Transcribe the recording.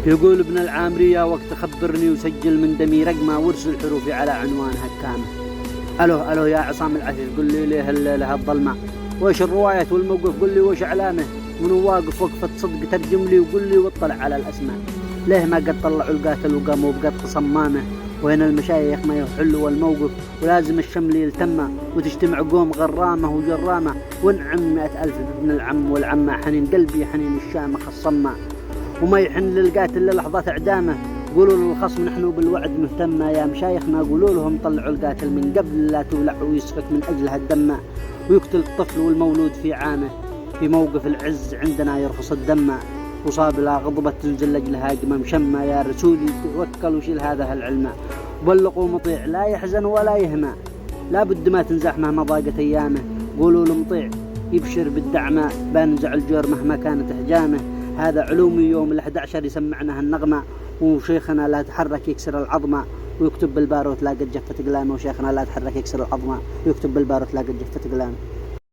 يقول ابن العامرية وقت خبرني وسجل من دمي رقمة وارسل حروفي على عنوانها الكامل. ألو يا عصام العفيف، قل لي ليه لها الظلمة، وإيش الرواية والموقف، قل لي وإيش علامه، منو واقف وقفة صدق ترجم لي وقل لي واطلع على الأسماء. ليه ما قد طلعوا القاتل وقاموا بقد صمامه، وين المشايخ ما يحلوا الموقف، ولازم الشمل يلتمه وتجتمع قوم غرامة وجرامة، وانعم 100,000 ابن العم والعمة، حنين قلبي حنين الشامخ الصمة، وما يحن للقاتل للحظة إعدامه. قولوا للخصم نحن بالوعد مهتمة، يا مشايخنا قولوا لهم طلعوا القاتل من قبل لا تولع ويسفك من أجلها الدم، ويقتل الطفل والمولود في عامه، في موقف العز عندنا يرخص الدم، وصاب لا غضبة تنزل لجلها قمة مشمة، يا رسولي توكل وشيل هذا العلم، بلقوا مطيع لا يحزن ولا يهمى، لا بد ما تنزح مهما ضاقت أيامه. قولوا لمطيع يبشر بالدعمة، بنزع الجور مهما كانت حجامه، هذا علومي يوم ال11 يسمعنا النغمة، وشيخنا لا تحرك يكسر العظمة ويكتب بالباروت لا قد جفت قلامه، وشيخنا لا تحرك يكسر العظمة ويكتب بالباروت لا قد جفت قلامه.